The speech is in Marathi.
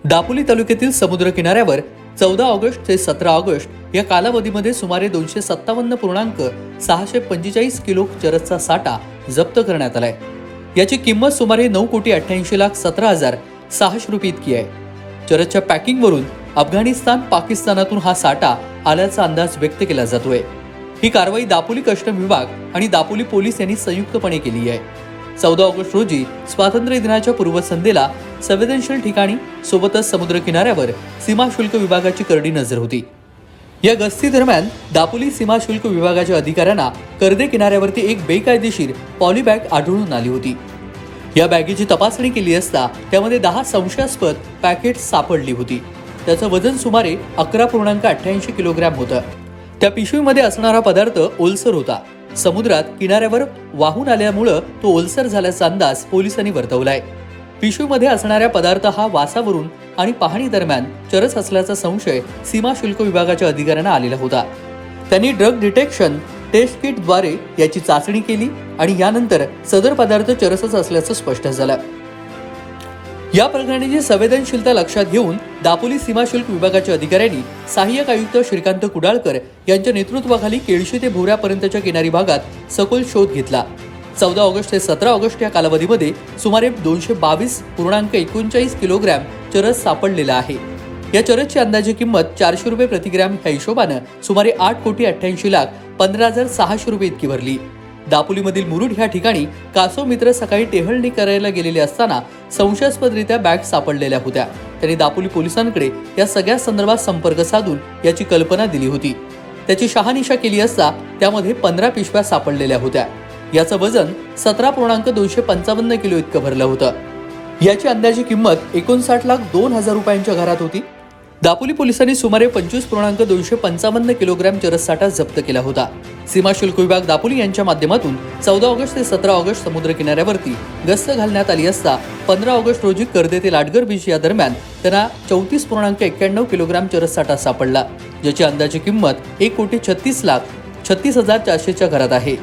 दापोली तालुक्यातील समुद्र किनाऱ्यावर 14 ऑगस्ट ते 17 ऑगस्ट या कालावधीमध्ये सुमारे 257.645 किलो चरसचा साठा जप्त करण्यात आलाय। याची किंमत सुमारे 9,88,17,600 रुपये इतकी आहे। चरसच्या पॅकिंगवरून अफगाणिस्तान पाकिस्तानातून हा साठा आल्याचा अंदाज व्यक्त केला जातोय। ही कारवाई दापोली कस्टम विभाग आणि दापोली पोलीस यांनी संयुक्तपणे केली आहे। 14 ऑगस्ट रोजी स्वातंत्र्य दिनाच्या पूर्वसंध्येला संवेदनशील ठिकाणी सोबतच समुद्र किनाऱ्यावर सीमा शुल्क विभागाची करडी नजर होती। या गस्ती दरम्यान दापोली सीमा शुल्क विभागाच्या अधिकाऱ्यांना कर्दे किनाऱ्यावरती एक बेकायदेशीर पॉलीबॅग आढळून आली होती। या बॅगेची तपासणी केली असता त्यामध्ये 10 संशयास्पद पॅकेट्स सापडली होती। त्याचं वजन सुमारे 11.88 किलोग्रॅम होतं। त्या पिशवीमध्ये असणारा पदार्थ ओलसर होता। समुद्रात किनाऱ्यावर वाहून आल्यामुळे तो ओलसर झाल्याचा अंदाज पोलिसांनी वर्तवलाय। पिशवीमध्ये असणाऱ्या पदार्थ हा वासावरून आणि पाहणी दरम्यान चरस असल्याचा संशय सीमा शुल्क विभागाच्या अधिकाऱ्यांना आलेला होता। त्यांनी ड्रग डिटेक्शन टेस्ट किट द्वारे याची चाचणी केली आणि यानंतर सदर पदार्थ चरसच असल्याचं स्पष्ट झालं। या प्रकरणाची संवेदनशीलता लक्षात घेऊन दापोली सीमा शुल्क विभागाच्या अधिकाऱ्यांनी सहाय्यक आयुक्त श्रीकांत कुडाळकर यांच्या नेतृत्वाखाली केळशी ते भोवऱ्यापर्यंतच्या किनारी भागात सखोल शोध घेतला। 14 ऑगस्ट ते 17 ऑगस्ट या कालावधीमध्ये सुमारे 222.39 किलोग्रॅम चरस सापडलेला आहे। या चरसची अंदाजे किंमत 400 रुपये प्रतिग्रॅम ह्या हिशोबानं सुमारे 8,88,15,600 रुपये इतकी भरली। दापोलीमधील मुरुड ह्या ठिकाणी कासव मित्र सकाळी टेहळणी करायला गेलेले असताना संशयास्पदरित्या बॅग सापडलेल्या होत्या। त्यांनी दापोली पोलिसांकडे या सगळ्या संदर्भात संपर्क साधून याची कल्पना दिली होती। त्याची शहानिशा केली असता त्यामध्ये 15 पिशव्या सापडलेल्या होत्या। याचं वजन 17.255 किलो इतकं भरलं होतं। याची अंदाजी किंमत 59,02,000 रुपयांच्या घरात होती। दापोली पोलिसांनी सुमारे 25.255 किलोग्रॅम चरस साठा जप्त केला होता। सीमा शुल्क विभाग दापोली यांच्या माध्यमातून 14 ऑगस्ट ते 17 ऑगस्ट समुद्र किनाऱ्यावरती गस्त घालण्यात आली असता 15 ऑगस्ट रोजी कर्दे ते लाटगर बीच या दरम्यान त्यांना 34.91 किलोग्रॅम चरस साठा सापडला, ज्याची अंदाजी किंमत 1,36,36,400च्या घरात आहे।